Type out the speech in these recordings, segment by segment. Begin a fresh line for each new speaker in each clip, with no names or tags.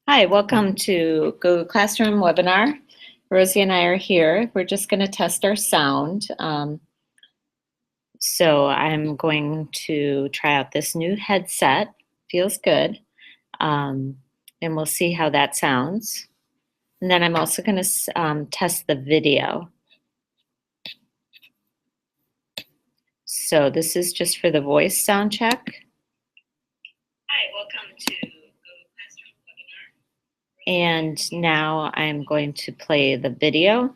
Hi, welcome to Google Classroom webinar. Rosie and I are here. We're just going to test our sound. So I'm going to try out this new headset. Feels good. And we'll see how that sounds. And then I'm also going to test the video. So this is just for the voice sound check. Hi, welcome to Google Classroom webinar. And now I'm going to play the video.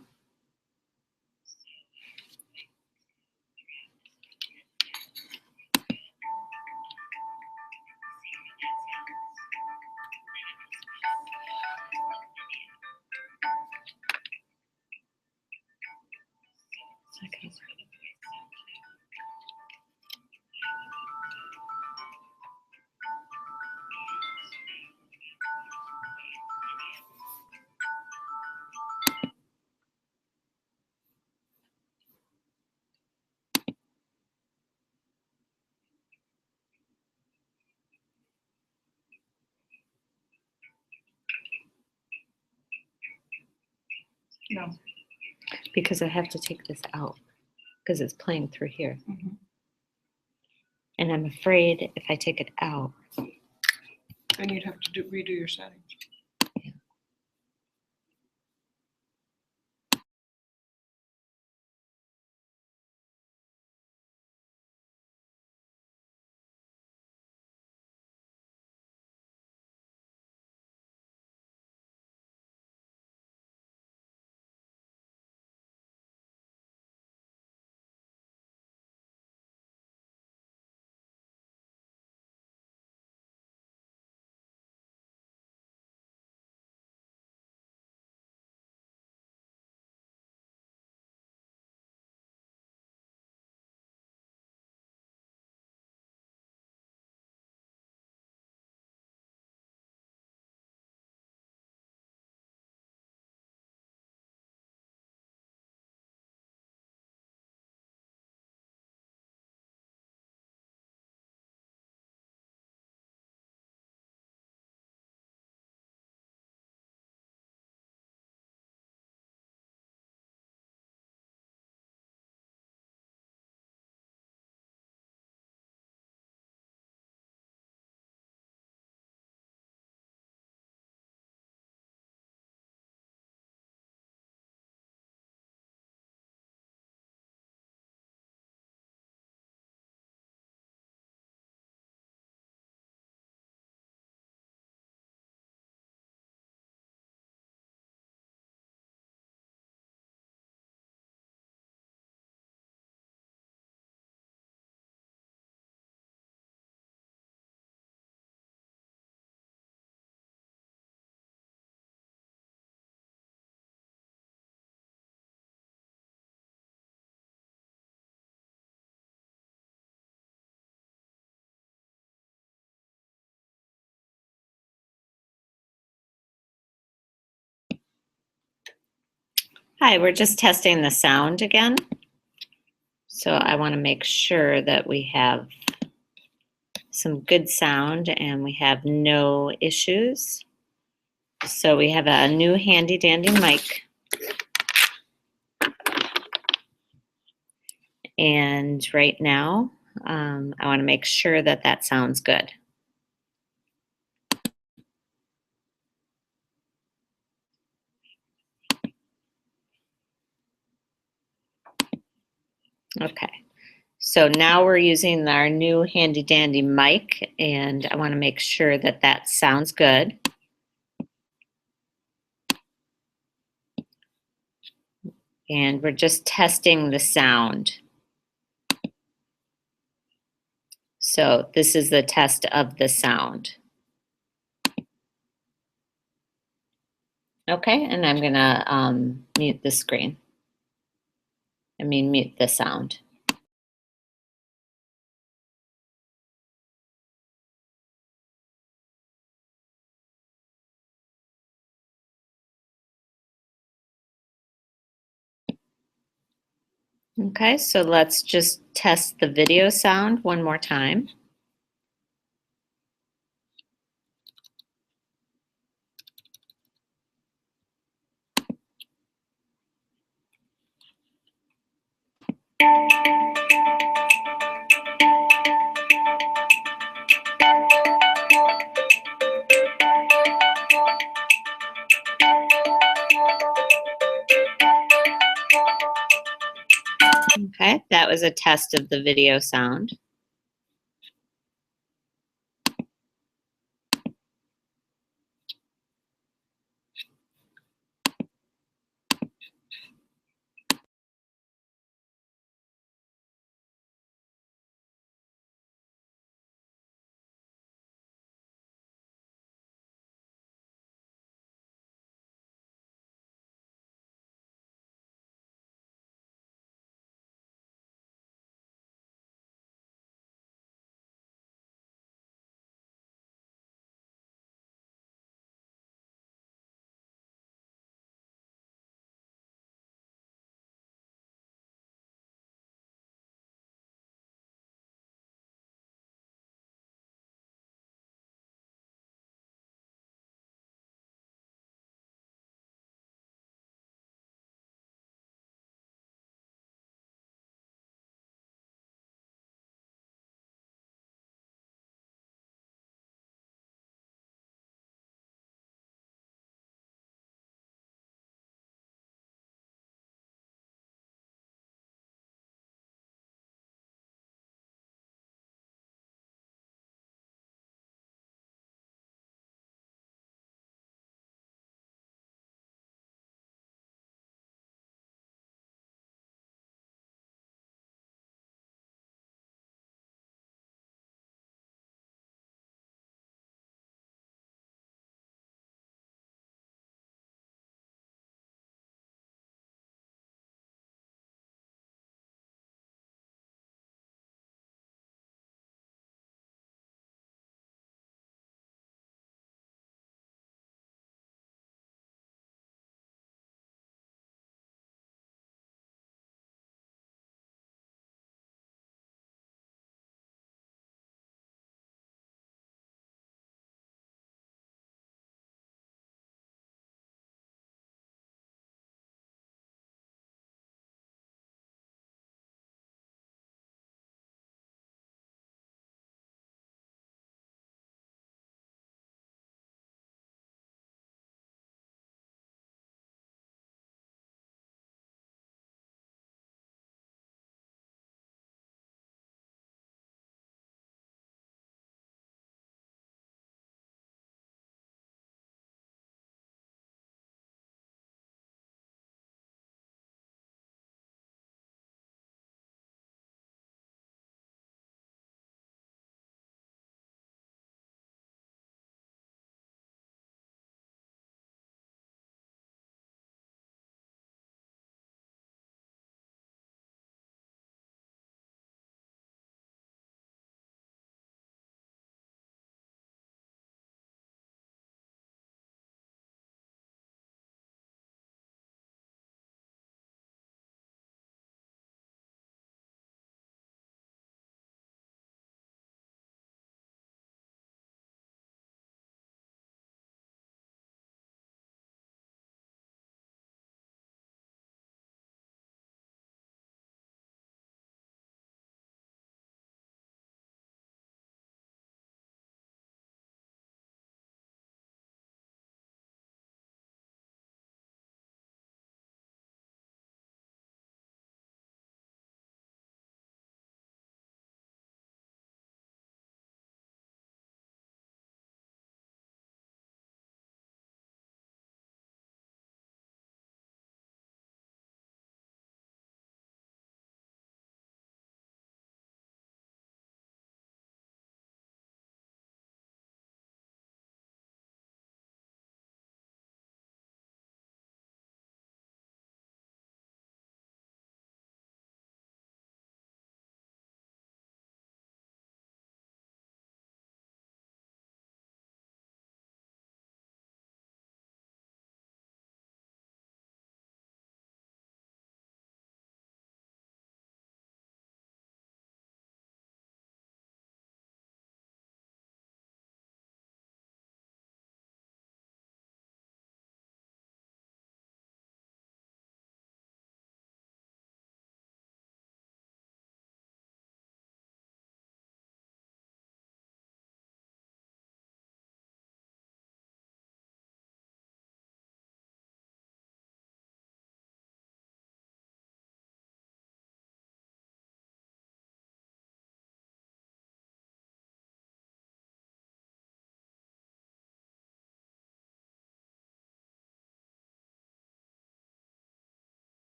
Okay.
No.
Because I have to take this out because it's playing through here.
Mm-hmm.
And I'm afraid if I take it out.
Then you'd have to redo your settings.
Hi, we're just testing the sound again. So I want to make sure that we have some good sound and we have no issues. So we have a new handy dandy mic. And right now, I want to make sure that that sounds good. Okay, so now we're using our new handy dandy mic and I want to make sure that that sounds good. And we're just testing the sound. So this is the test of the sound. Okay, and I'm gonna mute the screen. Mute the sound. Okay, so let's just test the video sound one more time. Okay, that was a test of the video sound.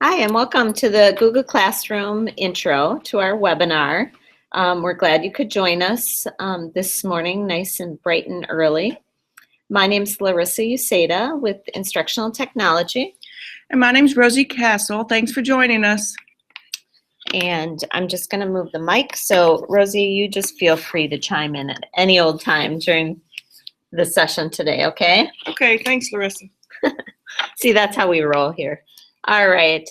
Hi, and welcome to the Google Classroom intro to our webinar. We're glad you could join us this morning, nice and bright and early. My name is Larissa Uceda with Instructional Technology.
And my name's Rosie Castle. Thanks for joining us.
And I'm just going to move the mic. So Rosie, you just feel free to chime in at any old time during the session today, okay?
Okay, thanks, Larissa.
See, that's how we roll here. All right.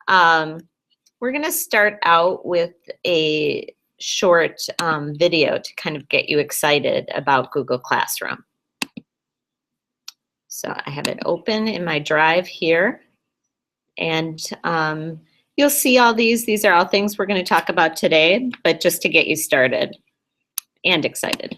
We're going to start out with a short video to kind of get you excited about Google Classroom. So I have it open in my drive here. And you'll see all these. These are all things we're going to talk about today, but just to get you started and excited.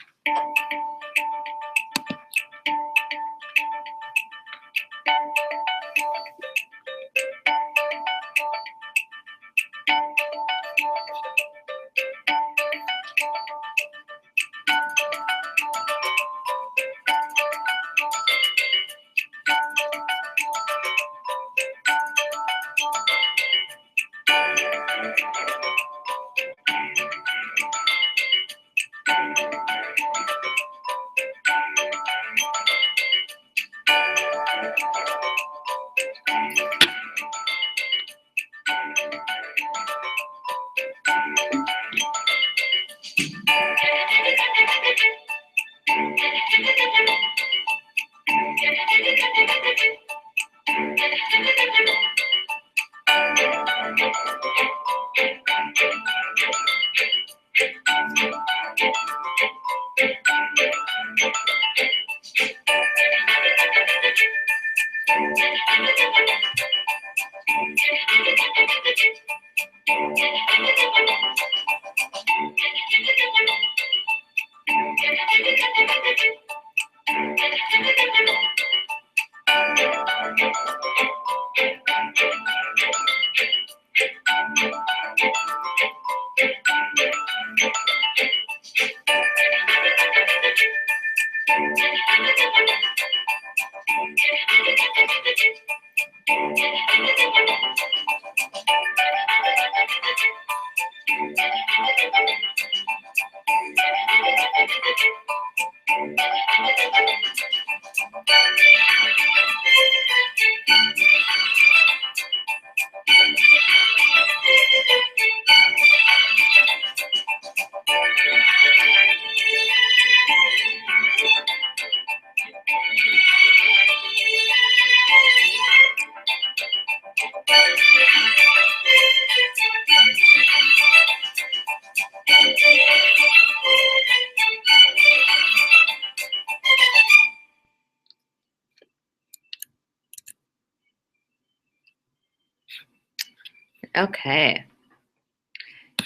Okay,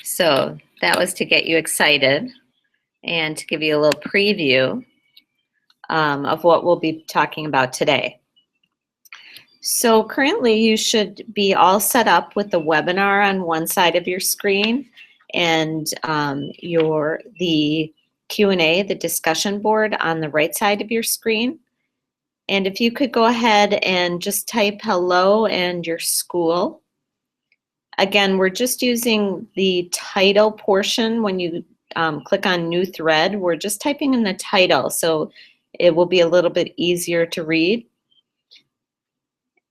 so that was to get you excited and to give you a little preview of what we'll be talking about today. So currently you should be all set up with the webinar on one side of your screen and the Q&A, the discussion board on the right side of your screen. And if you could go ahead and just type hello and your school. Again, we're just using the title portion. When you click on new thread, we're just typing in the title, so it will be a little bit easier to read.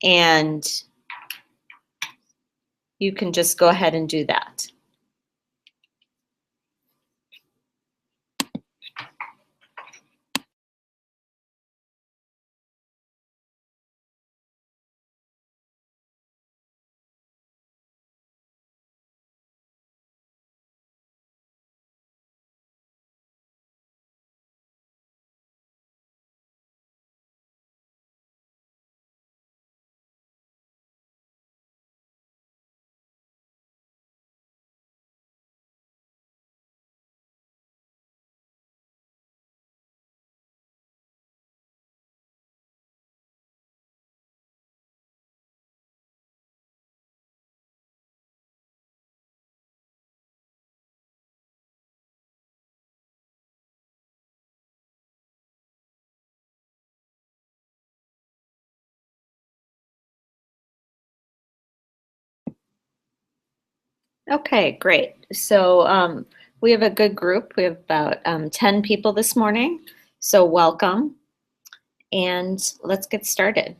And you can just go ahead and do that. Okay, great. So we have a good group. We have about 10 people this morning. So welcome, and let's get started.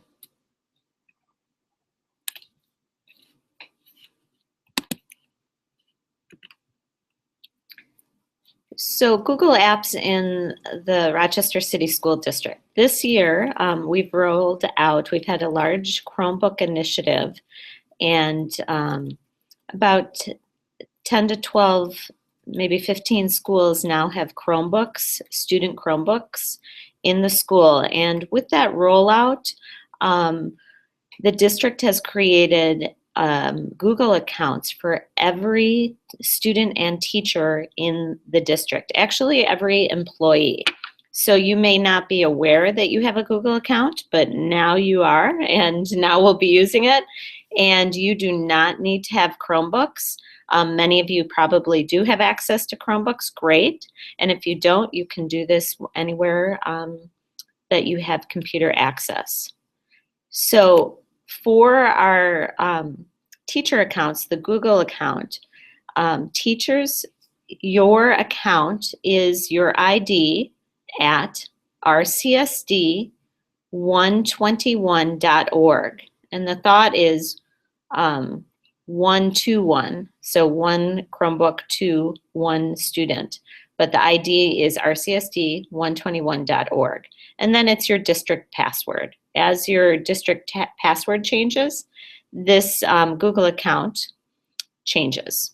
So Google Apps in the Rochester City School District. This year, we've had a large Chromebook initiative, and about 10 to 12, maybe 15 schools now have Chromebooks, student Chromebooks in the school. And with that rollout, the district has created Google accounts for every student and teacher in the district, actually every employee. So you may not be aware that you have a Google account, but now you are, and now we'll be using it. And you do not need to have Chromebooks. Many of you probably do have access to Chromebooks, great. And if you don't, you can do this anywhere that you have computer access. So for our teacher accounts, the Google account, teachers, your account is your ID at rcsd121.org. And the thought is 121, so one Chromebook to one student. But the ID is rcsd121.org. And then it's your district password. As your district password changes, this Google account changes.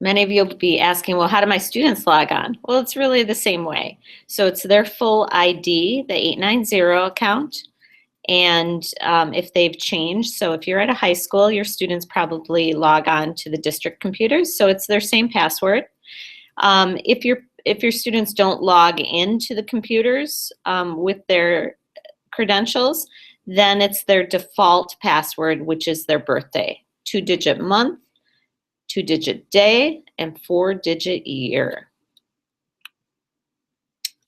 Many of you will be asking, well, how do my students log on? Well, it's really the same way. So it's their full ID, the 890 account, and if they've changed, so if you're at a high school, your students probably log on to the district computers, so it's their same password. If your students don't log into the computers with their credentials, then it's their default password, which is their birthday, 2-digit month, 2-digit day, and 4-digit year.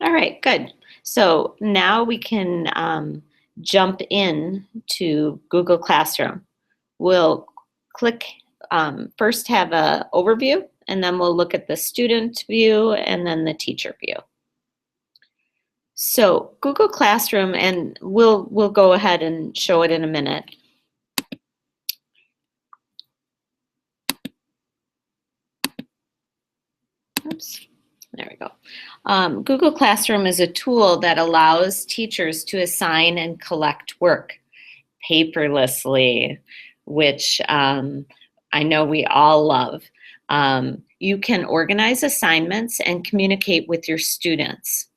All right, good. So now we can jump in to Google Classroom. We'll click, first have an overview, and then we'll look at the student view and then the teacher view. So Google Classroom, and we'll go ahead and show it in a minute. Oops, there we go. Google Classroom is a tool that allows teachers to assign and collect work paperlessly, which I know we all love. You can organize assignments and communicate with your students.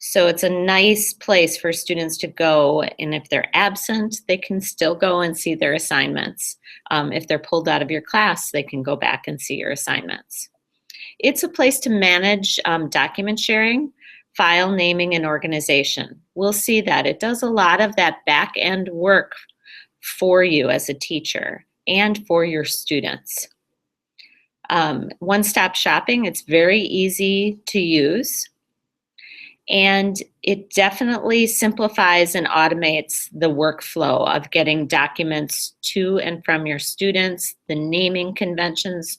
So it's a nice place for students to go, and if they're absent, they can still go and see their assignments. If they're pulled out of your class, they can go back and see your assignments. It's a place to manage document sharing, file naming, and organization. We'll see that. It does a lot of that back-end work for you as a teacher and for your students. One-stop shopping, it's very easy to use. And it definitely simplifies and automates the workflow of getting documents to and from your students, the naming conventions,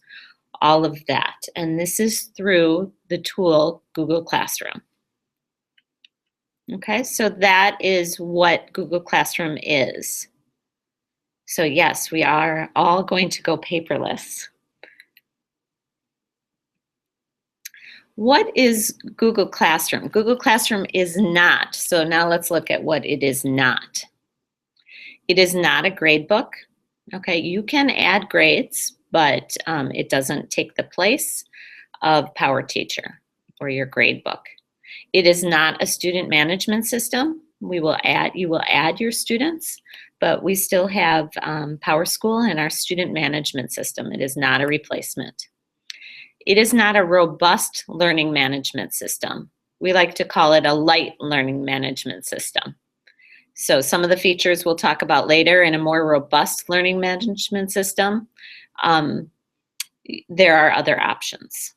all of that. And this is through the tool Google Classroom. Okay, so that is what Google Classroom is. So yes, we are all going to go paperless. What is Google Classroom? Google Classroom is not. So now let's look at what it is not. It is not a grade book. Okay, you can add grades, but it doesn't take the place of PowerTeacher or your grade book. It is not a student management system. You will add your students, but we still have PowerSchool and our student management system. It is not a replacement. It is not a robust learning management system. We like to call it a light learning management system. So some of the features we'll talk about later. In a more robust learning management system, there are other options.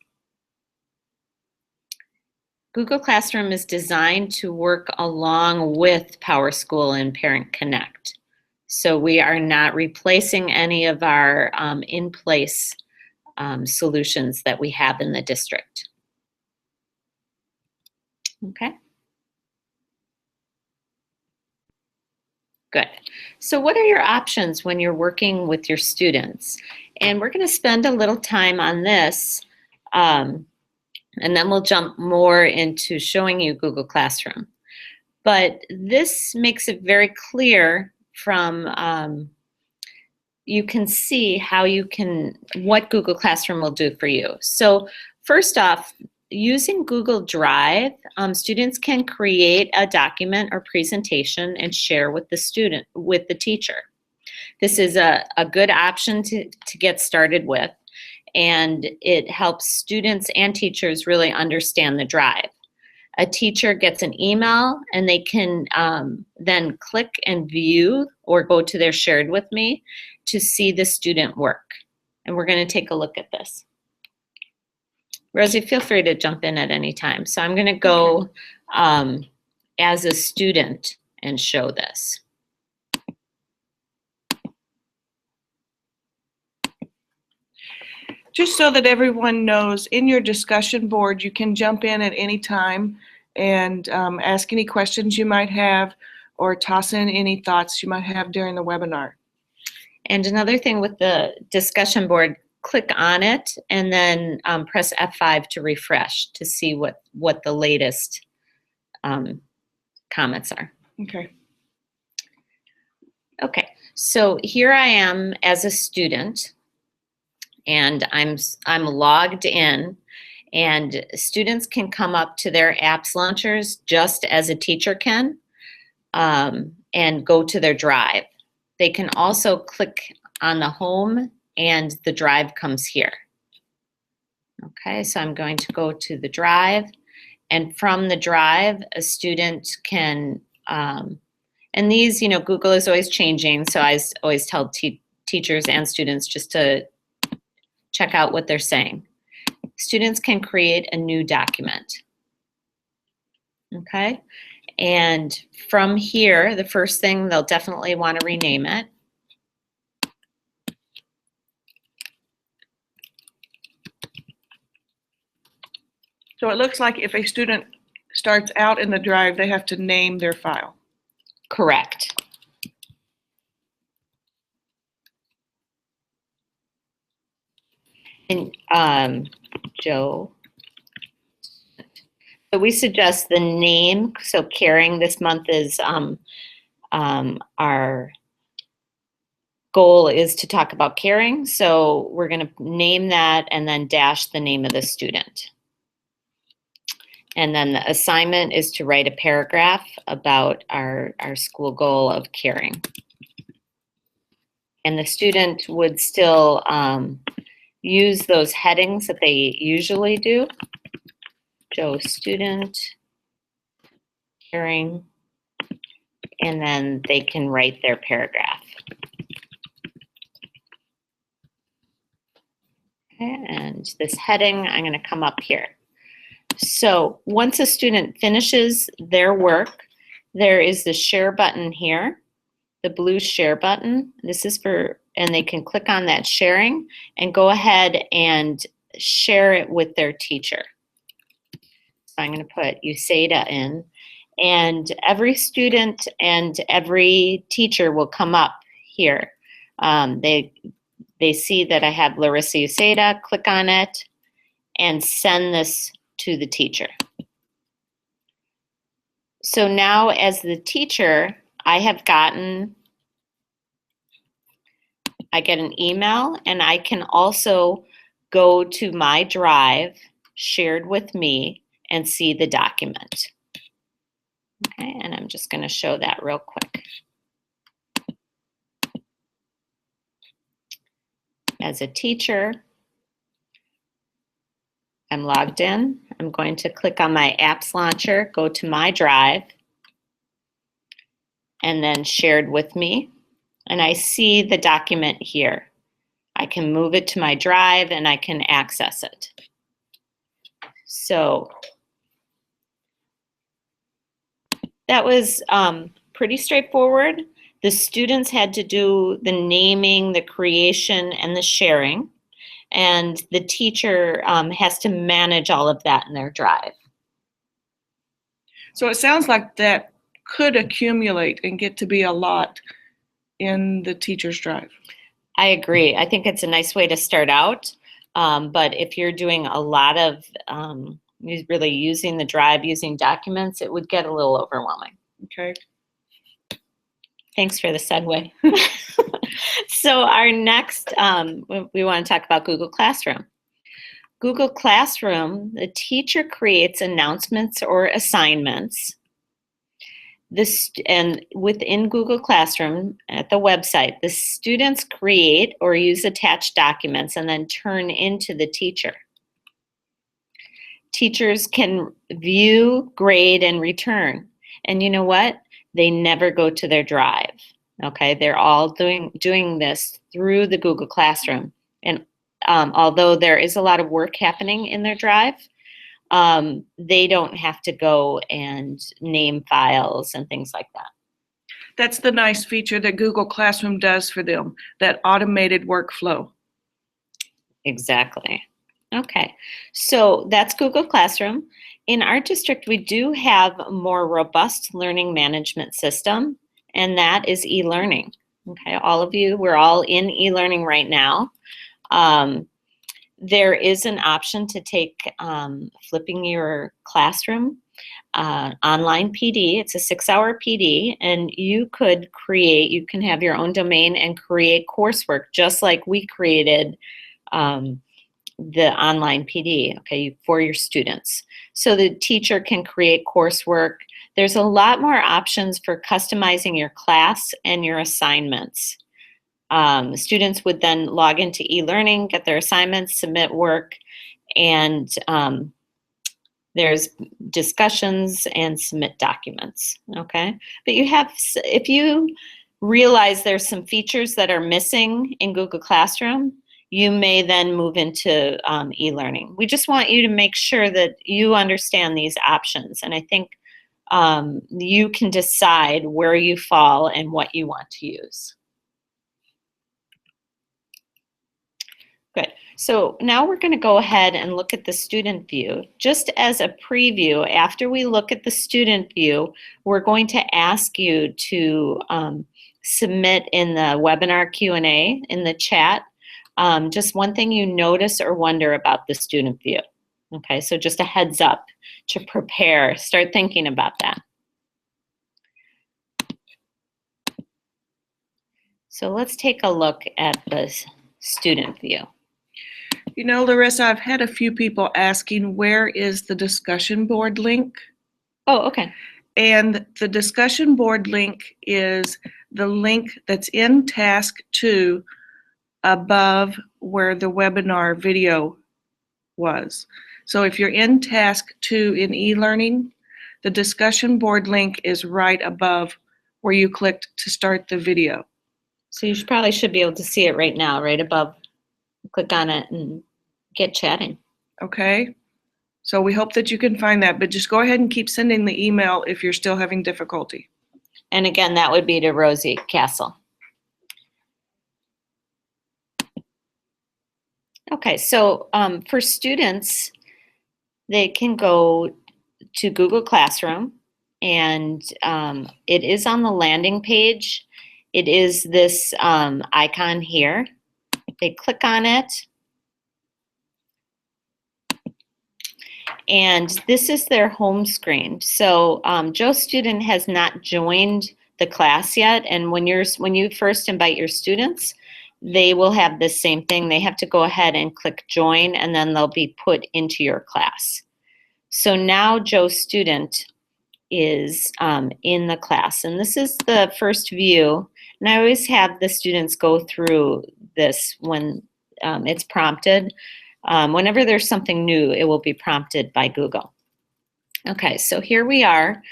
Google Classroom is designed to work along with PowerSchool and Parent Connect. So we are not replacing any of our in-place solutions that we have in the district. Okay. Good. So what are your options when you're working with your students? And we're going to spend a little time on this, and then we'll jump more into showing you Google Classroom. But this makes it very clear from, you can see how what Google Classroom will do for you. So first off, using Google Drive, students can create a document or presentation and share with the teacher. This is a good option to get started with, and it helps students and teachers really understand the Drive. A teacher gets an email and they can then click and view or go to their Shared With Me to see the student work. And we're going to take a look at this. Rosie, feel free to jump in at any time. So I'm going to go as a student and show this.
Just so that everyone knows, in your discussion board, you can jump in at any time and ask any questions you might have or toss in any thoughts you might have during the webinar.
And another thing with the discussion board, click on it and then press F5 to refresh to see what the latest comments are.
Okay.
Okay, so here I am as a student, and I'm logged in, and students can come up to their apps launchers just as a teacher can, and go to their Drive. They can also click on the home and the Drive comes here. Okay, so I'm going to go to the Drive, and from the Drive, a student can, and these, Google is always changing, so I always tell teachers and students just to check out what they're saying. Students can create a new document. Okay, and from here, the first thing, they'll definitely want to rename it.
So it looks like if a student starts out in the Drive, they have to name their file.
Correct. And Joe, so we suggest the name. So caring this month is our goal is to talk about caring. So we're going to name that and then dash the name of the student. And then the assignment is to write a paragraph about our school goal of caring. And the student would still use those headings that they usually do. Joe student, caring, and then they can write their paragraph. Okay, and this heading, I'm going to come up here. So once a student finishes their work, there is the share button here, the blue share button. This is for, and they can click on that sharing and go ahead and share it with their teacher. So I'm going to put USADA in, and every student and every teacher will come up here. They see that I have Larissa USADA, click on it, and send this to the teacher. So now as the teacher, I get an email, and I can also go to my Drive, Shared With Me, and see the document. Okay, and I'm just going to show that real quick. As a teacher, I'm logged in. I'm going to click on my apps launcher, go to my Drive, and then Shared With Me. And I see the document here. I can move it to my Drive and I can access it. So that was pretty straightforward. The students had to do the naming, the creation, and the sharing. And the teacher has to manage all of that in their drive.
So it sounds like that could accumulate and get to be a lot in the teacher's drive.
I agree. I think it's a nice way to start out. But if you're doing a lot of really using the drive, using documents, it would get a little overwhelming.
Okay.
Thanks for the segue. So our next, we want to talk about Google Classroom. Google Classroom, the teacher creates announcements or assignments. And within Google Classroom at the website, the students create or use attached documents and then turn into the teacher. Teachers can view, grade, and return. And you know what? They never go to their drive. Okay, they're all doing this through the Google Classroom. And although there is a lot of work happening in their drive, they don't have to go and name files and things like that.
That's the nice feature that Google Classroom does for them, that automated workflow.
Exactly. Okay, so that's Google Classroom. In our district, we do have a more robust learning management system, and that is e-learning. Okay, all of you, we're all in e-learning right now. There is an option to take Flipping Your Classroom online PD. It's a 6-hour PD, and you can have your own domain and create coursework just like we created the online PD, okay, for your students. So the teacher can create coursework. There's a lot more options for customizing your class and your assignments. Students would then log into e-learning, get their assignments, submit work, and there's discussions and submit documents, okay? But if you realize there's some features that are missing in Google Classroom, you may then move into e-learning. We just want you to make sure that you understand these options, and I think you can decide where you fall and what you want to use. Good. So now we're going to go ahead and look at the student view. Just as a preview, after we look at the student view, we're going to ask you to submit in the webinar Q&A in the chat just one thing you notice or wonder about the student view. Okay, so just a heads up to prepare, start thinking about that. So let's take a look at the student view.
You know, Larissa, I've had a few people asking, where is the discussion board link?
Oh, okay.
And the discussion board link is the link that's in task 2 above where the webinar video was. So if you're in task 2 in e-learning, the discussion board link is right above where you clicked to start the video.
So you probably should be able to see it right now, right above. Click on it and get chatting.
Okay, so we hope that you can find that, but just go ahead and keep sending the email if you're still having difficulty.
And again, that would be to Rosie Castle. Okay, so for students, they can go to Google Classroom, and it is on the landing page. It is this icon here. They click on it, and this is their home screen. So Joe Student has not joined the class yet, and when you first invite your students, they will have the same thing. They have to go ahead and click join, and then they'll be put into your class. So now Joe Student is in the class, and this is the first view. And I always have the students go through this when it's prompted. Whenever there's something new, it will be prompted by Google. Okay, so here we are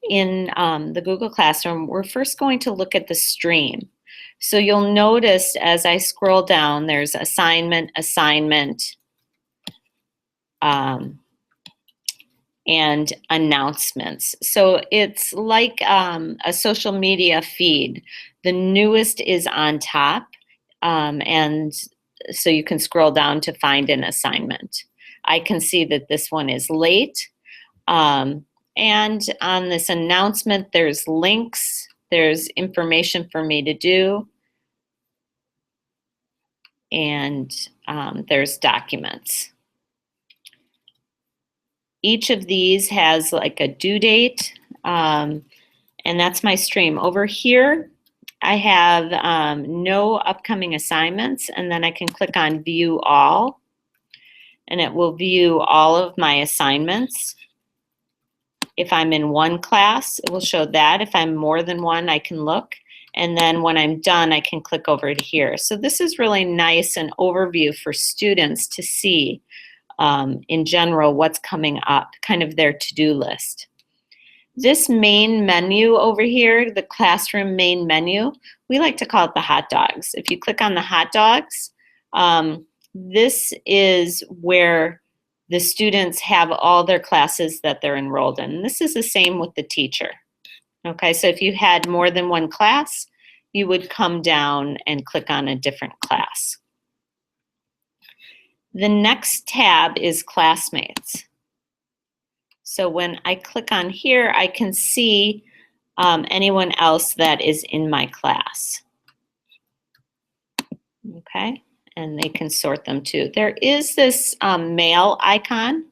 in the Google Classroom. We're first going to look at the stream. So you'll notice as I scroll down, there's assignment, and announcements. So it's like a social media feed. The newest is on top, and so you can scroll down to find an assignment. I can see that this one is late. And on this announcement, there's links, there's information for me to do, and there's documents. Each of these has like a due date, and that's my stream. Over here, I have no upcoming assignments, and then I can click on View All, and it will view all of my assignments. If I'm in one class, it will show that. If I'm more than one, I can look. And then when I'm done, I can click over to here. So this is really nice, an overview for students to see in general what's coming up, kind of their to-do list. This main menu over here, the classroom main menu, we like to call it the hot dogs. If you click on the hot dogs, this is where the students have all their classes that they're enrolled in. This is the same with the teacher. Okay, so if you had more than one class, you would come down and click on a different class. The next tab is Classmates. So when I click on here, I can see anyone else that is in my class. Okay, and they can sort them too. There is this mail icon.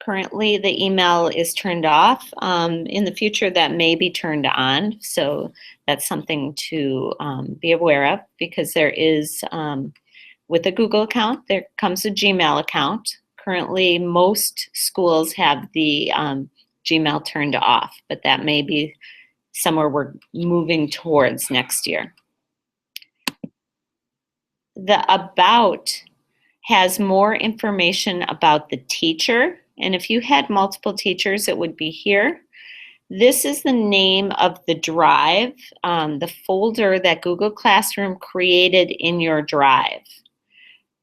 Currently, the email is turned off. In the future, that may be turned on. So that's something to be aware of, because there is, with a Google account, there comes a Gmail account. Currently, most schools have the Gmail turned off, but that may be somewhere we're moving towards next year. The About has more information about the teacher. And if you had multiple teachers, it would be here. This is the name of the drive, the folder that Google Classroom created in your drive.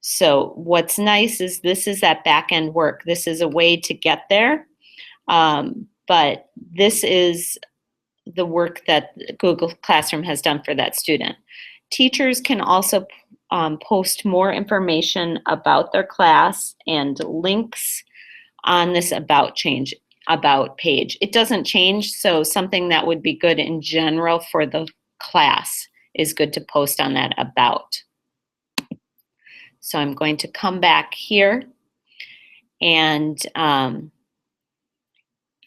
So what's nice is this is that back-end work. This is a way to get there, but this is the work that Google Classroom has done for that student. Teachers can also post more information about their class and links on this About page. It doesn't change, so something that would be good in general for the class is good to post on that About. So I'm going to come back here, and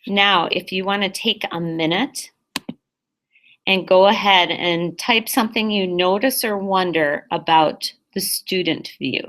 now if you want to take a minute and go ahead and type something you notice or wonder about the student view.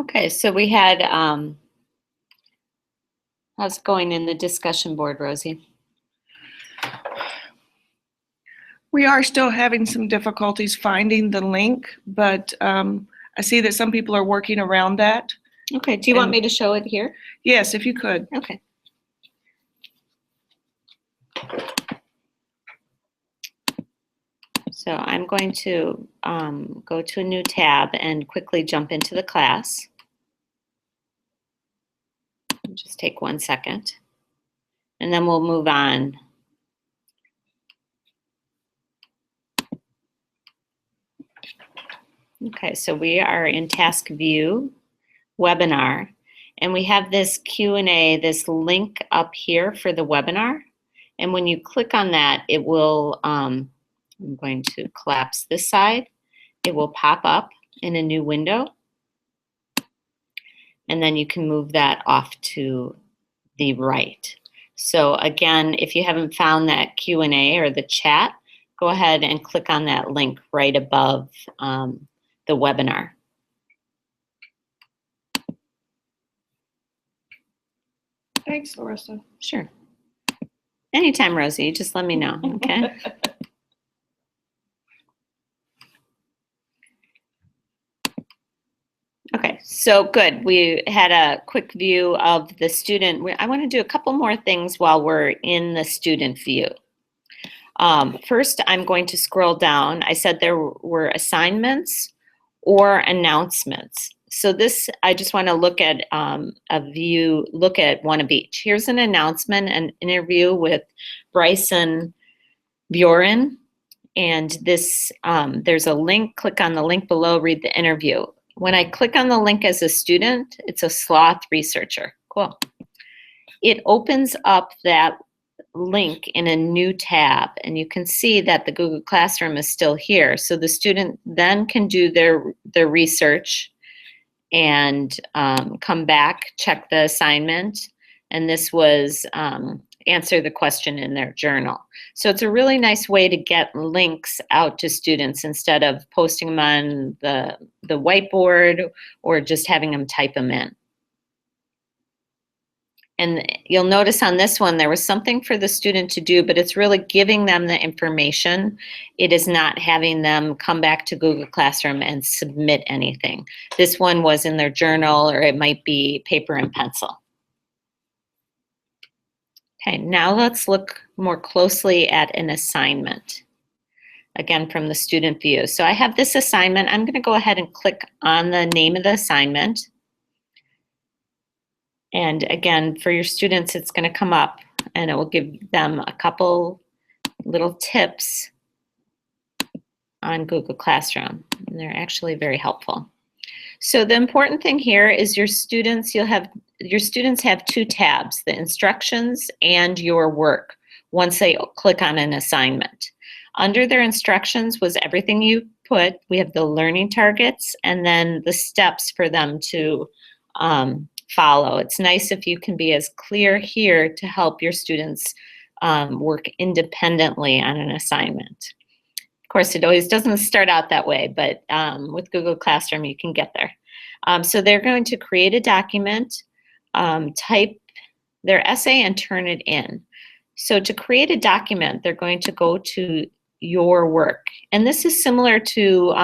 Okay, so we had, how's it going in the discussion board, Rosie?
We are still having some difficulties finding the link, but I see that some people are working around that.
Okay, do you want me to show it here?
Yes, if you could.
Okay. So I'm going to go to a new tab and quickly jump into the class. Just take 1 second, and then we'll move on Okay, so we are in task view, webinar, and we have this Q&A, this link up here for the webinar. And when you click on that, it will, I'm going to collapse this side. It will pop up in a new window. And then you can move that off to the right. So again, if you haven't found that Q&A or the chat, go ahead and click on that link right above the webinar.
Thanks, Larissa.
Sure. Anytime, Rosie, just let me know, okay? Okay, so good. We had a quick view of the student. I want to do a couple more things while we're in the student view. First, I'm going to scroll down. I said there were assignments or announcements. So this, I just want to look at look at one of each. Here's an announcement, an interview with Bryson Buren. And this, there's a link, click on the link below, read the interview. When I click on the link as a student, it's a sloth researcher. Cool. It opens up that link in a new tab, and you can see that the Google Classroom is still here. So the student then can do their research and come back, check the assignment, and this was answer the question in their journal. So it's a really nice way to get links out to students instead of posting them on the whiteboard or just having them type them in. And you'll notice on this one, there was something for the student to do, but it's really giving them the information. It is not having them come back to Google Classroom and submit anything. This one was in their journal, or it might be paper and pencil. Okay, now let's look more closely at an assignment. Again, from the student view. So I have this assignment. I'm going to go ahead and click on the name of the assignment. And again, for your students, it's going to come up and it will give them a couple little tips on Google Classroom. And they're actually very helpful. So the important thing here is your students have two tabs, the instructions and your work, once they click on an assignment. Under their instructions was everything you put. We have the learning targets and then the steps for them to follow. It's nice if you can be as clear here to help your students work independently on an assignment. Of course, it always doesn't start out that way, but with Google Classroom, you can get there. So they're going to create a document, type their essay, and turn it in. So to create a document, they're going to go to your work. And this is similar to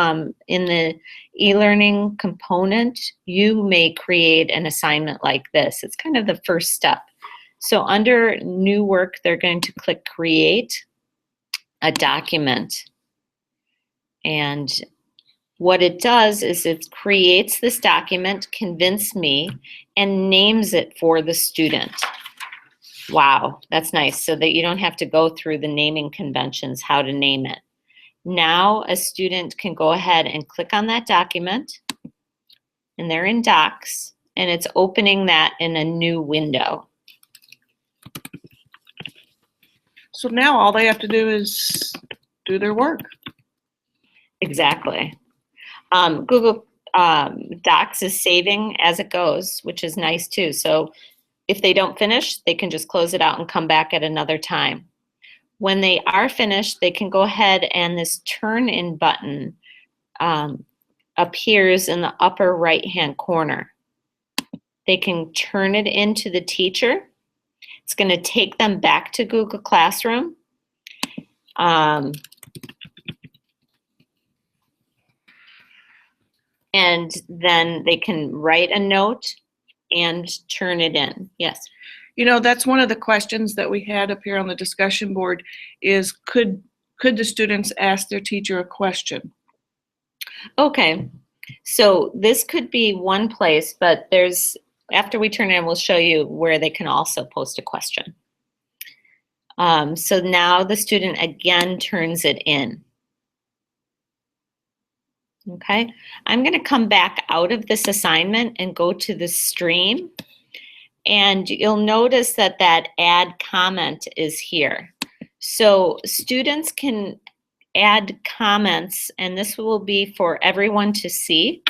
in the e-learning component, you may create an assignment like this. It's kind of the first step. So under new work, they're going to click create a document. And what it does is it creates this document, Convince Me, and names it for the student. Wow, that's nice, so that you don't have to go through the naming conventions, how to name it. Now a student can go ahead and click on that document, and they're in Docs, and it's opening that in a new window.
So now all they have to do is do their work.
Exactly. Google Docs is saving as it goes, which is nice too. So if they don't finish, they can just close it out and come back at another time. When they are finished, they can go ahead and this turn in button appears in the upper right-hand corner. They can turn it into the teacher. It's going to take them back to Google Classroom. And then they can write a note and turn it in. Yes.
You know, that's one of the questions that we had up here on the discussion board is could the students ask their teacher a question?
Okay. So this could be one place, but there's, after we turn it in, we'll show you where they can also post a question. So now the student again turns it in. Okay, I'm going to come back out of this assignment and go to the stream. And you'll notice that that add comment is here. So students can add comments, and this will be for everyone to see.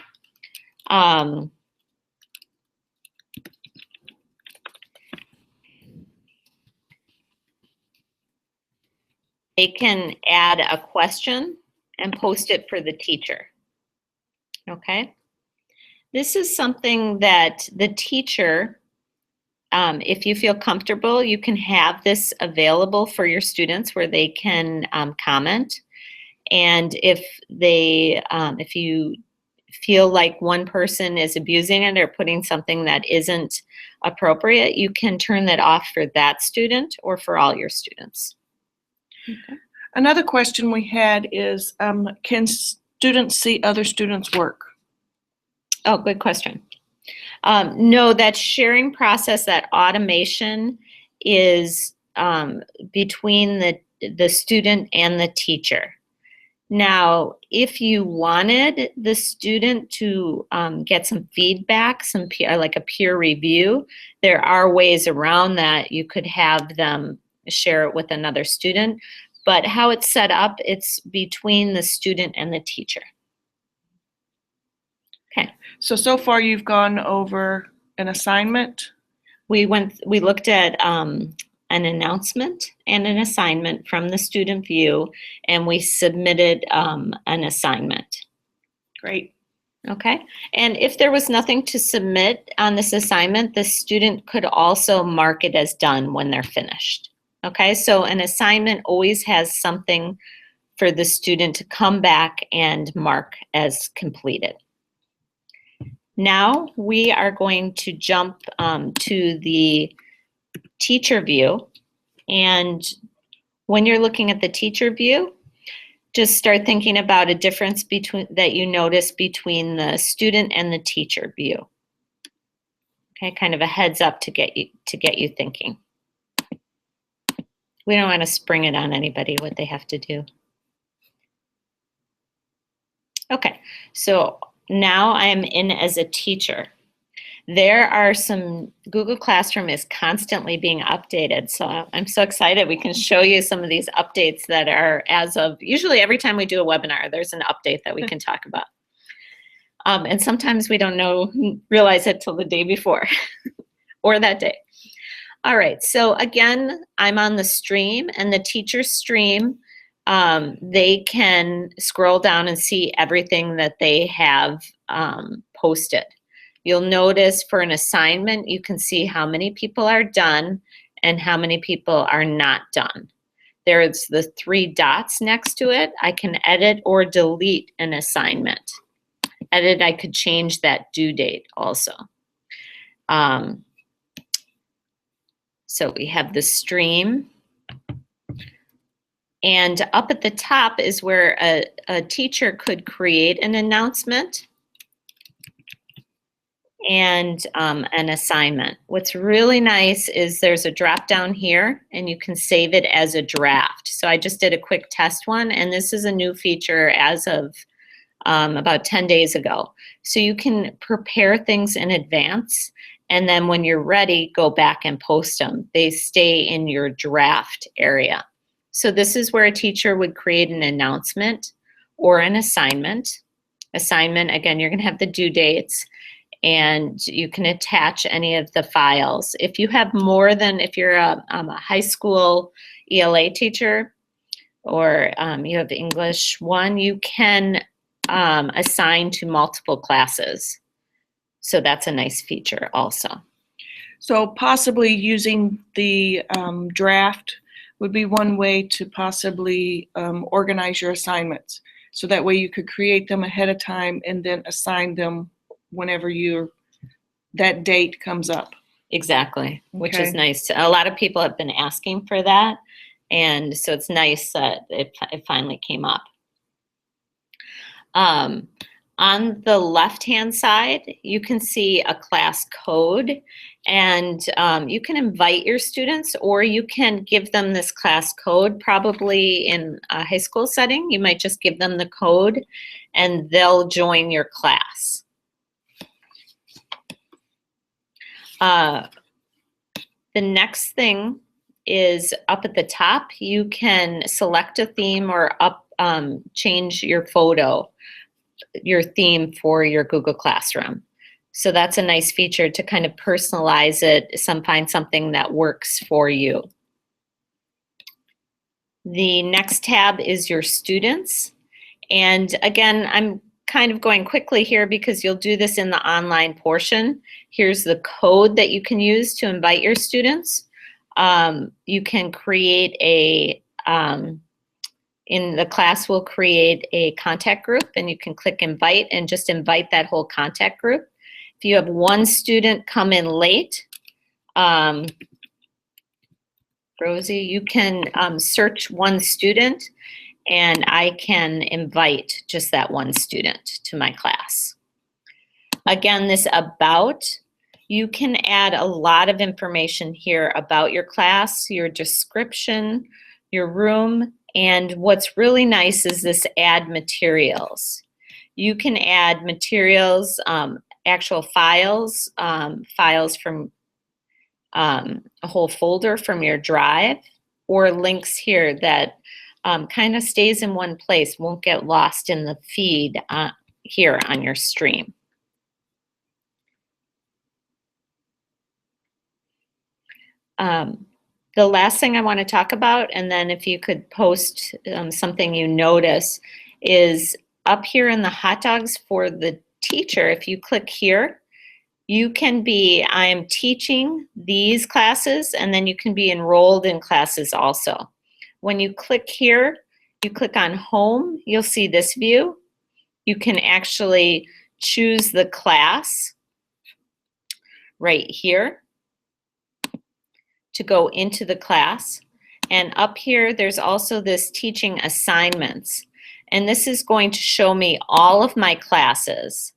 They can add a question and post it for the teacher. Okay? This is something that the teacher, if you feel comfortable, you can have this available for your students where they can comment. And if you feel like one person is abusing it or putting something that isn't appropriate, you can turn that off for that student or for all your students. Okay.
Another question we had is, can students see other students' work?
Oh, good question. No, that sharing process, that automation is between the student and the teacher. Now, if you wanted the student to get some feedback, like a peer review, there are ways around that. You could have them share it with another student, but how it's set up, it's between the student and the teacher. Okay.
So far you've gone over an assignment.
We looked at an announcement and an assignment from the student view, and we submitted an assignment.
Great.
Okay, and if there was nothing to submit on this assignment, the student could also mark it as done when they're finished. Okay, so an assignment always has something for the student to come back and mark as completed. Now we are going to jump to the teacher view, and when you're looking at the teacher view, just start thinking about a difference that you notice between the student and the teacher view. Okay, kind of a heads up to get you thinking. We don't want to spring it on anybody what they have to do. Okay, so now I am in as a teacher. There are some, Google Classroom is constantly being updated, so I'm so excited we can show you some of these updates that are as of, usually every time we do a webinar, there's an update that we can talk about. And sometimes we don't realize it till the day before or that day. All right, so again, I'm on the stream, and the teacher stream, they can scroll down and see everything that they have posted. You'll notice for an assignment, you can see how many people are done and how many people are not done. There's the 3 dots next to it. I can edit or delete an assignment. Edit, I could change that due date also. So we have the stream. And up at the top is where a teacher could create an announcement and an assignment. What's really nice is there's a drop down here, and you can save it as a draft. So I just did a quick test one, and this is a new feature as of about 10 days ago. So you can prepare things in advance, and then when you're ready, go back and post them. They stay in your draft area. So this is where a teacher would create an announcement or an assignment. Assignment, again, you're going to have the due dates, and you can attach any of the files. If you have more than, if you're a high school ELA teacher, or you have English 1, you can assign to multiple classes. So that's a nice feature also.
So possibly using the draft would be one way to possibly organize your assignments. So that way you could create them ahead of time and then assign them whenever that date comes up.
Exactly, which
Okay.
is nice. A lot of people have been asking for that, and so it's nice that it finally came up. On the left-hand side, you can see a class code, And you can invite your students, or you can give them this class code. Probably in a high school setting, you might just give them the code and they'll join your class. The next thing is up at the top, you can select a theme or change your photo, your theme for your Google Classroom. So that's a nice feature to kind of personalize it, find something that works for you. The next tab is your students. And again, I'm kind of going quickly here because you'll do this in the online portion. Here's the code that you can use to invite your students. You can create in the class, we'll create a contact group, and you can click invite and just invite that whole contact group. If you have one student come in late, Rosie, you can search one student, and I can invite just that one student to my class. Again, this about, you can add a lot of information here about your class, your description, your room, and what's really nice is this add materials. You can add materials, actual files, files from a whole folder from your drive, or links here that kind of stays in one place, won't get lost in the feed here on your stream. The last thing I want to talk about, and then if you could post something you notice, is up here in the hot dogs for the teacher. If you click here, you can be, I am teaching these classes, and then you can be enrolled in classes also. When you click here, you click on home, you'll see this view. You can actually choose the class right here to go into the class. And up here, there's also this teaching assignments. And this is going to show me all of my classes.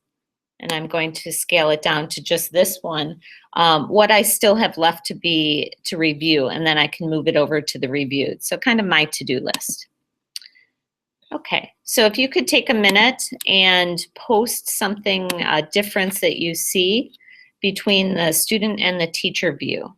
And I'm going to scale it down to just this one, what I still have left to review, and then I can move it over to the reviewed. So kind of my to-do list. Okay, so if you could take a minute and post something, difference that you see between the student and the teacher view.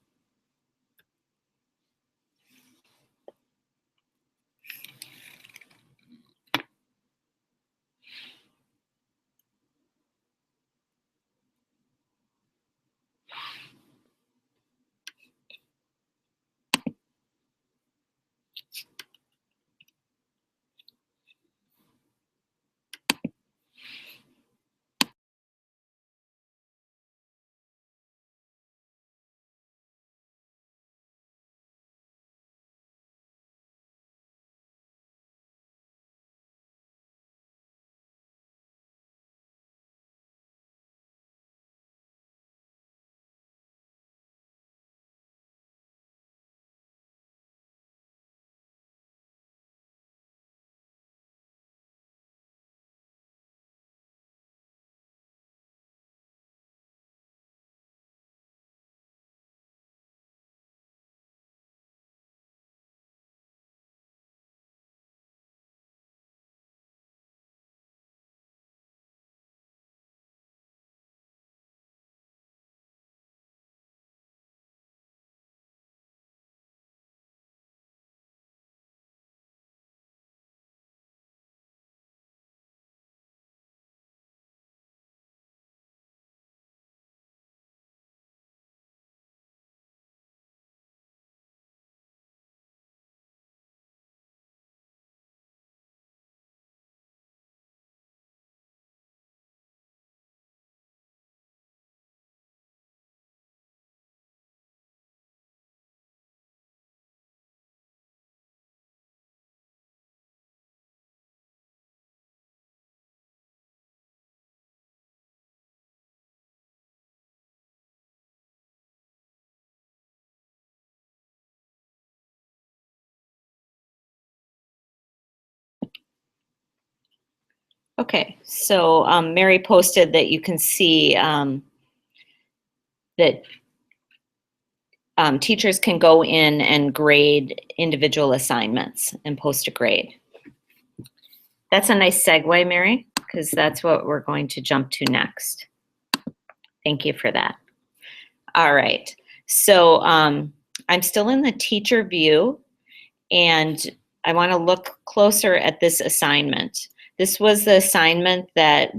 Okay, so Mary posted that you can see that teachers can go in and grade individual assignments and post a grade. That's a nice segue, Mary, because that's what we're going to jump to next. Thank you for that. All right, so I'm still in the teacher view, and I want to look closer at this assignment. This was the assignment that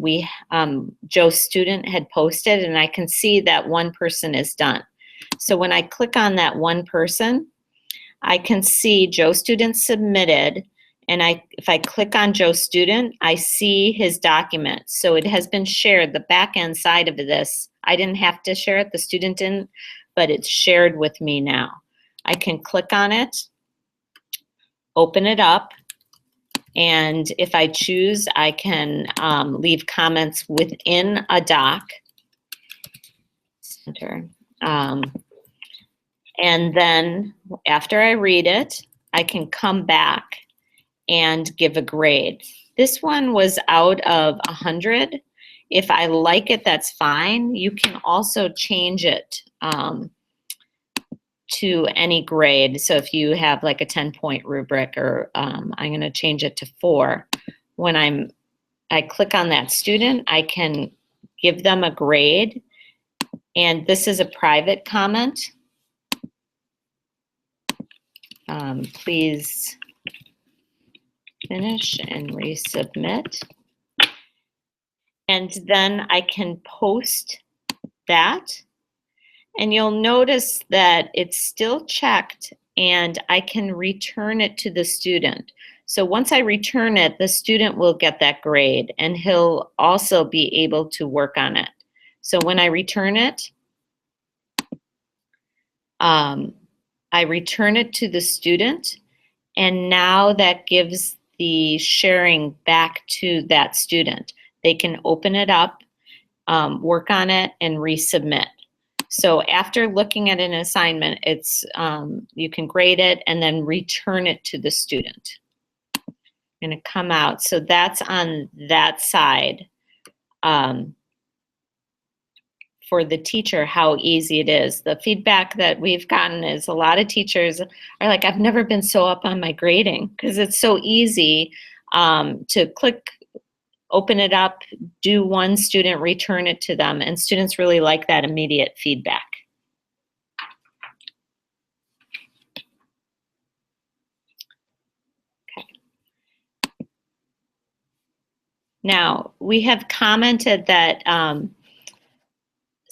Joe's student had posted, and I can see that one person is done. So when I click on that one person, I can see Joe's student submitted, and if I click on Joe's student, I see his document. So it has been shared. The back end side of this, I didn't have to share it, the student didn't, but it's shared with me now. I can click on it, open it up, and if I choose, I can leave comments within a doc. Center. And then after I read it, I can come back and give a grade. This one was out of 100. If I like it, that's fine. You can also change it to any grade. So if you have like a 10-point rubric, or I'm going to change it to 4. When I click on that student, I can give them a grade. And this is a private comment. Please finish and resubmit. And then I can post that. And you'll notice that it's still checked, and I can return it to the student. So once I return it, the student will get that grade, and he'll also be able to work on it. So when I return it, I return it to the student, and now that gives the sharing back to that student. They can open it up, work on it, and resubmit. So after looking at an assignment, it's you can grade it and then return it to the student. I'm going to come out. So that's on that side. For the teacher, how easy it is. The feedback that we've gotten is a lot of teachers are like, I've never been so up on my grading, because it's so easy to click, open it up, do one student, return it to them, and students really like that immediate feedback. Okay. Now, we have commented that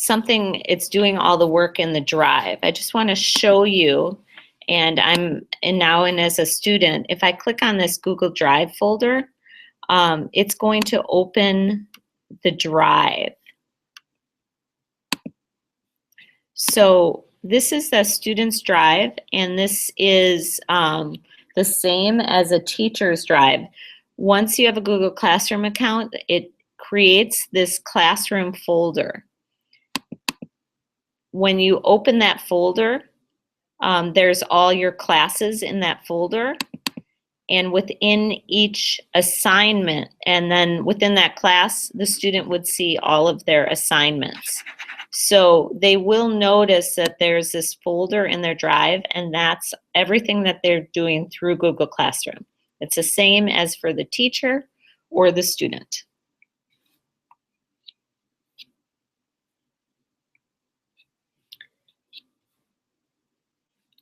it's doing all the work in the drive. I just want to show you, and now as a student, if I click on this Google Drive folder, it's going to open the drive. So this is the student's drive, and this is the same as a teacher's drive. Once you have a Google Classroom account, it creates this classroom folder. When you open that folder, there's all your classes in that folder, and within each assignment, and then within that class, the student would see all of their assignments. So they will notice that there's this folder in their drive, and that's everything that they're doing through Google Classroom. It's the same as for the teacher or the student.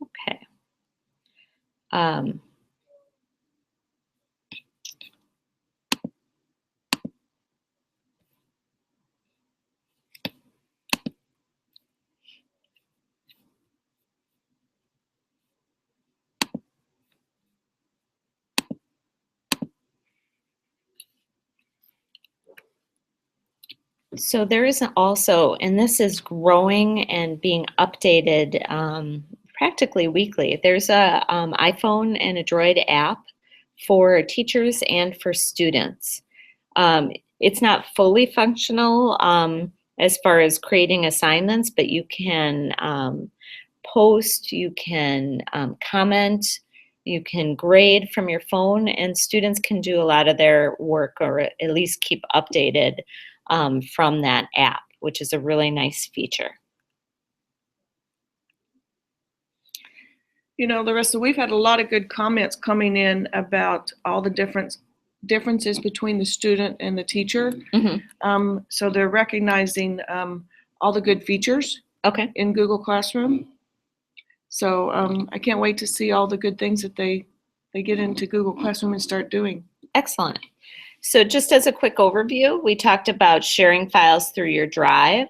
Okay. So there is also, and this is growing and being updated practically weekly. There's a iPhone and a Droid app for teachers and for students. It's not fully functional as far as creating assignments, but you can post, you can comment, you can grade from your phone, and students can do a lot of their work, or at least keep updated from that app, which is a really nice feature.
Larissa, we've had a lot of good comments coming in about all the differences between the student and the teacher. So they're recognizing all the good features
Okay.
in Google Classroom. So I can't wait to see all the good things that they get into Google Classroom and start doing.
Excellent. So just as a quick overview, we talked about sharing files through your Drive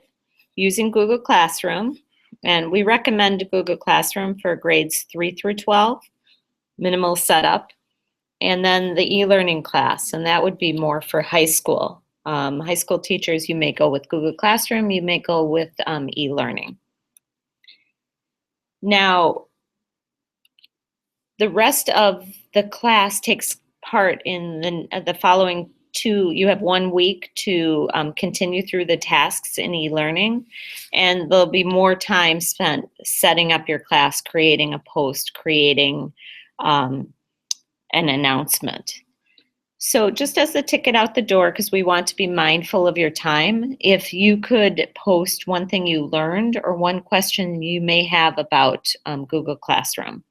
using Google Classroom. And we recommend Google Classroom for grades 3 through 12, minimal setup, and then the e-learning class, and that would be more for high school. High school teachers, you may go with Google Classroom, you may go with e-learning. Now, the rest of the class takes part in the following two. You have 1 week to continue through the tasks in e-learning, and there'll be more time spent setting up your class, creating a post, creating an announcement. So just as the ticket out the door, because we want to be mindful of your time, if you could post one thing you learned or one question you may have about Google Classroom.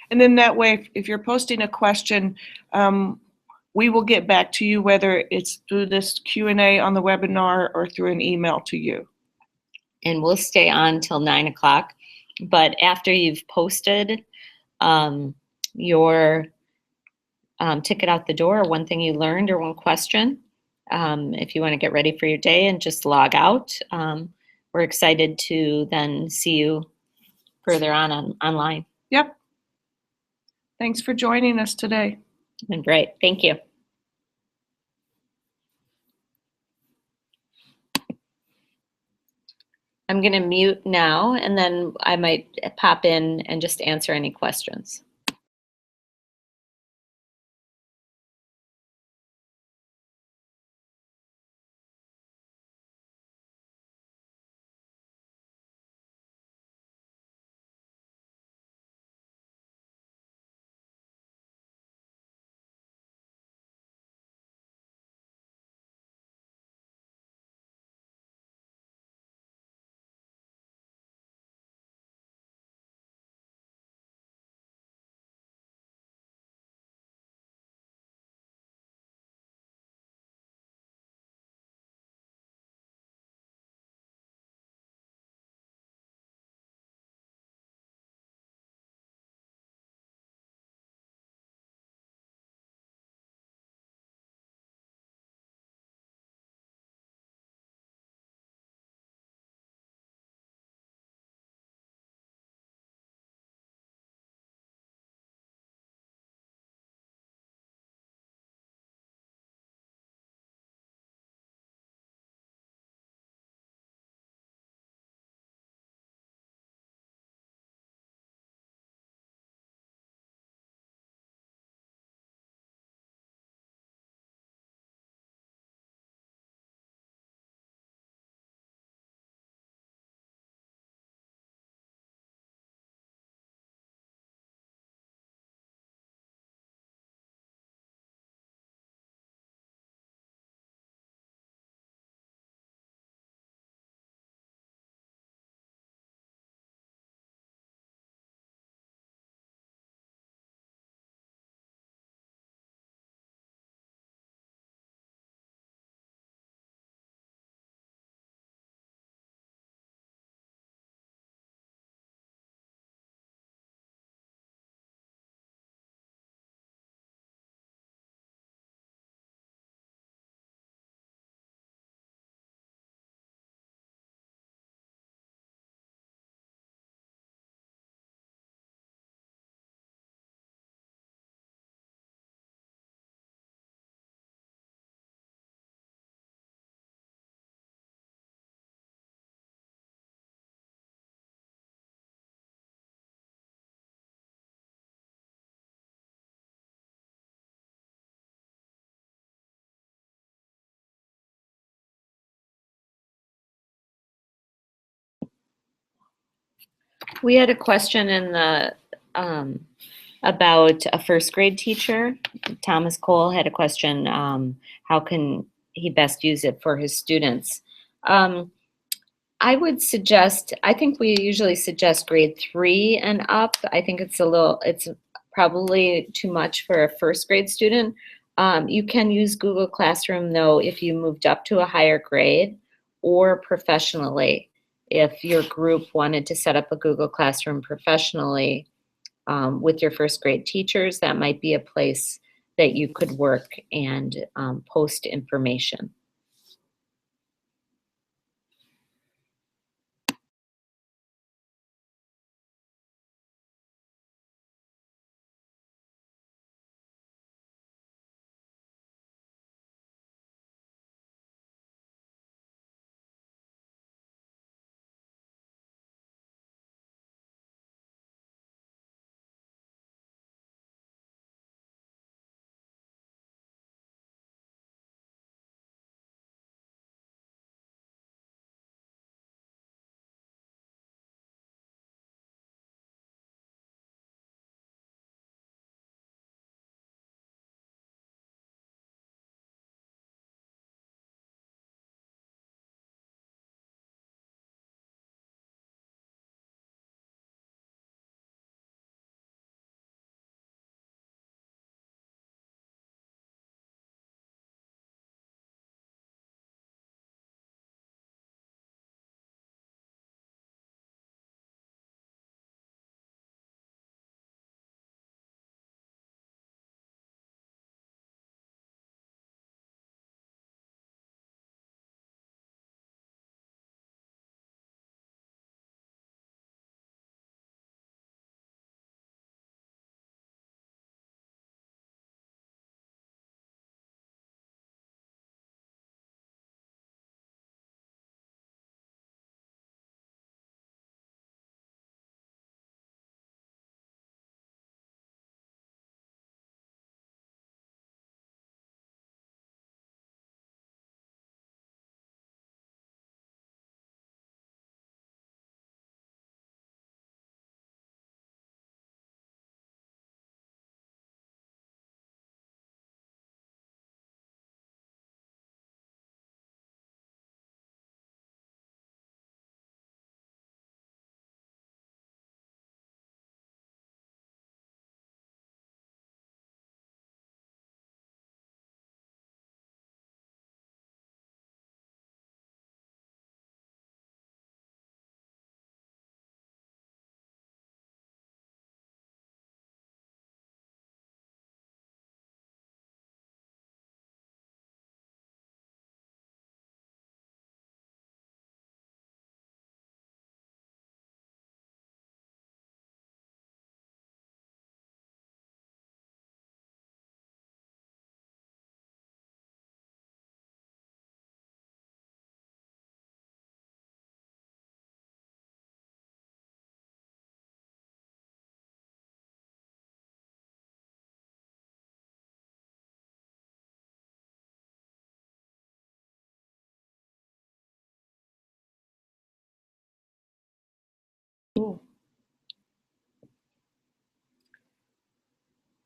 And then that way, if you're posting a question, we will get back to you, whether it's through this Q&A on the webinar or through an email to you.
And we'll stay on till 9 o'clock. But after you've posted your ticket out the door, or one thing you learned or one question, if you want to get ready for your day and just log out, we're excited to then see you further on online.
Yep. Thanks for joining us today.
And great. Thank you. I'm going to mute now, and then I might pop in and just answer any questions. We had a question in the about a first grade teacher. Thomas Cole had a question, how can he best use it for his students? I would suggest, I think we usually suggest grade 3 and up. I think it's probably too much for a first grade student. You can use Google Classroom though if you moved up to a higher grade, or professionally. If your group wanted to set up a Google Classroom professionally with your first grade teachers, that might be a place that you could work and post information.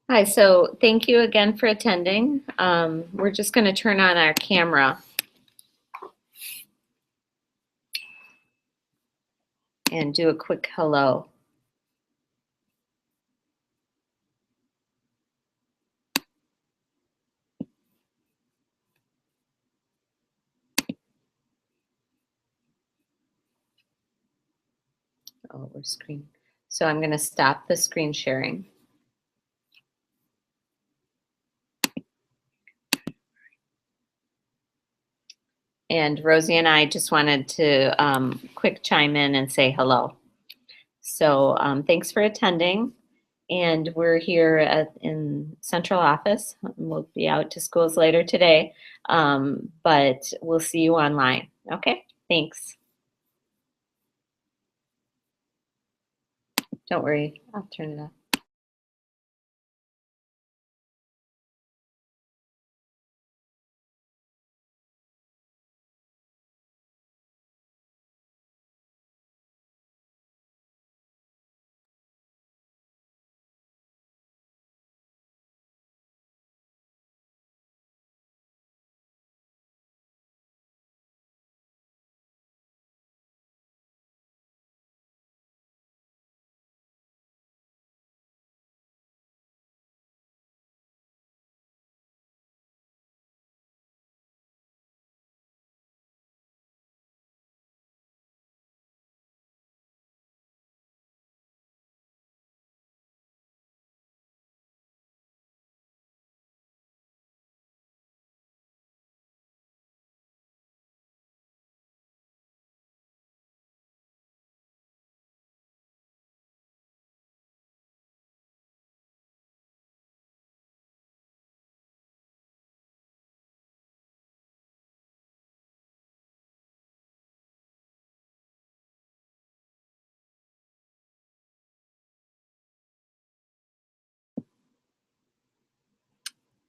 Hi, so thank you again for attending. We're just going to turn on our camera and do a quick hello. Oh, we're screen. So I'm going to stop the screen sharing. And Rosie and I just wanted to quick chime in and say hello. So thanks for attending. And we're here in central office. We'll be out to schools later today, but we'll see you online. Okay, thanks. Don't worry, I'll turn it off.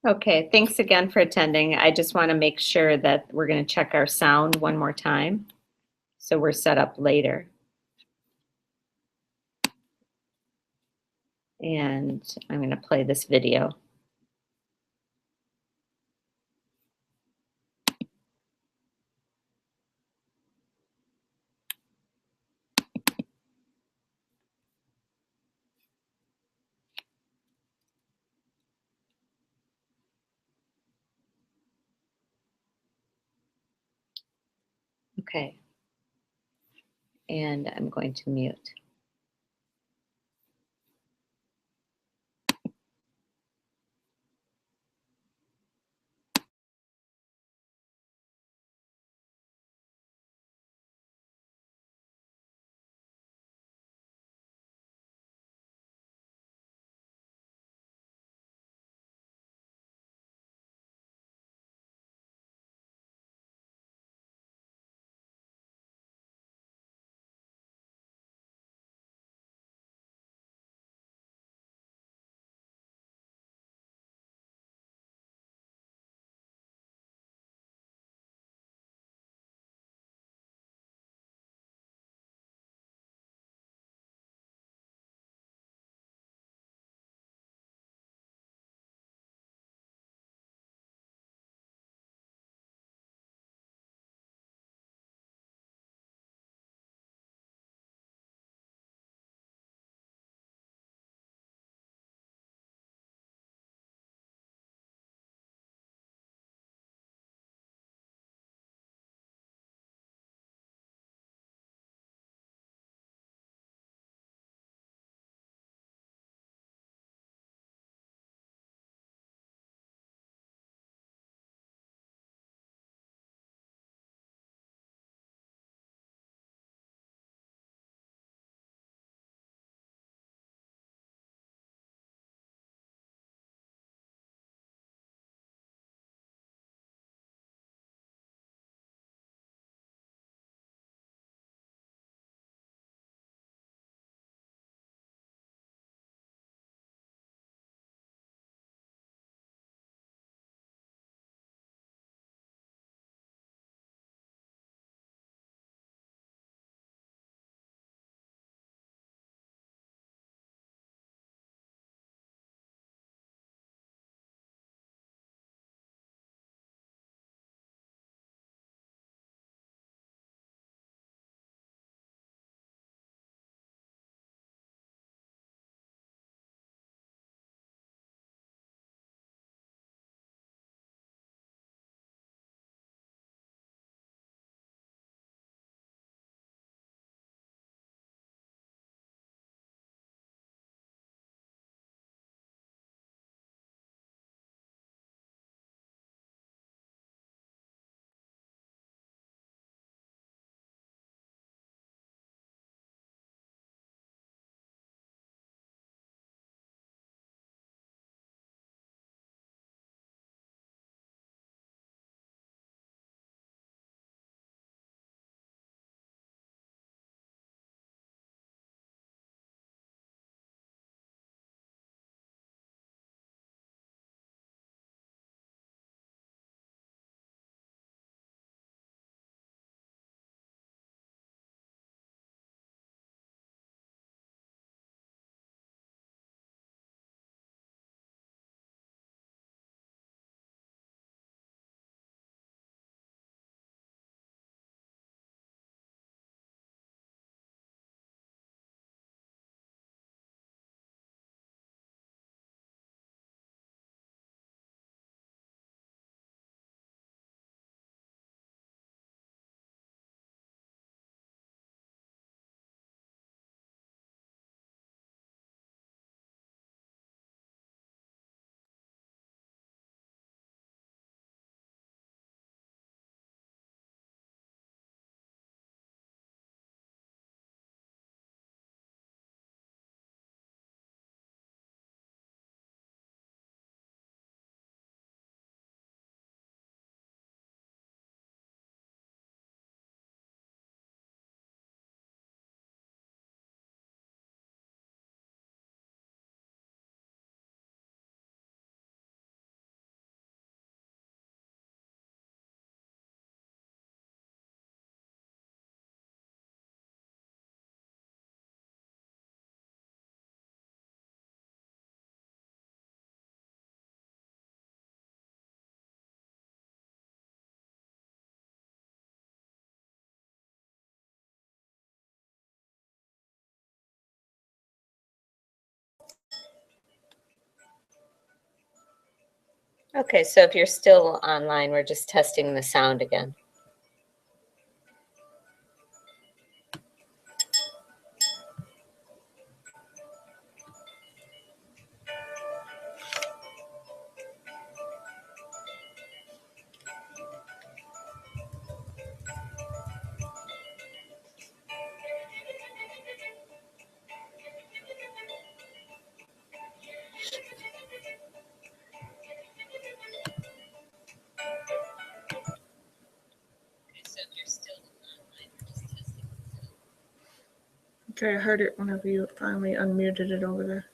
Okay, thanks again for attending. I just want to make sure that we're going to check our sound one more time. So we're set up later. And I'm going to play this video. Okay. And I'm going to mute. Okay, so if you're still online, we're just testing the sound again.
Okay, I heard it whenever you finally unmuted it over there.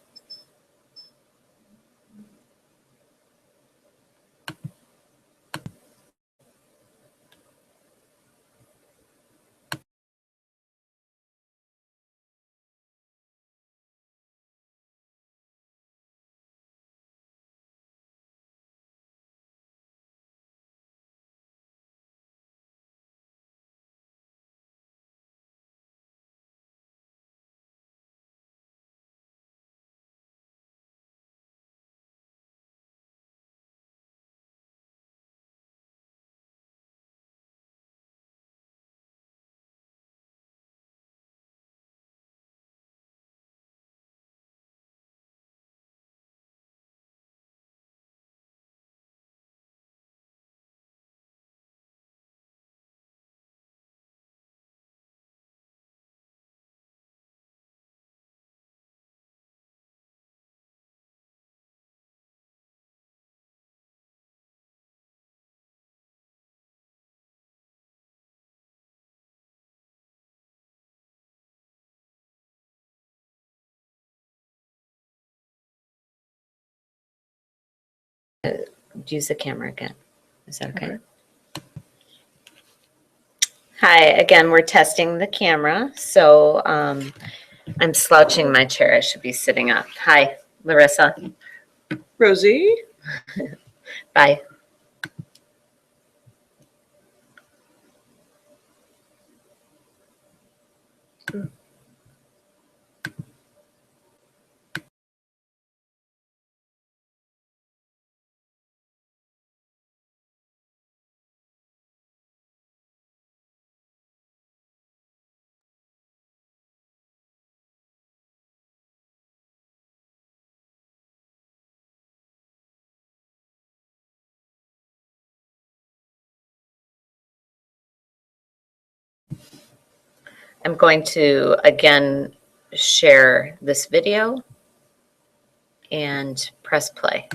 Use the camera again. Is that okay?
Okay.
Hi, again, we're testing the camera. So I'm slouching my chair. I should be sitting up. Hi, Larissa.
Rosie?
Bye. I'm going to, again, share this video and press play.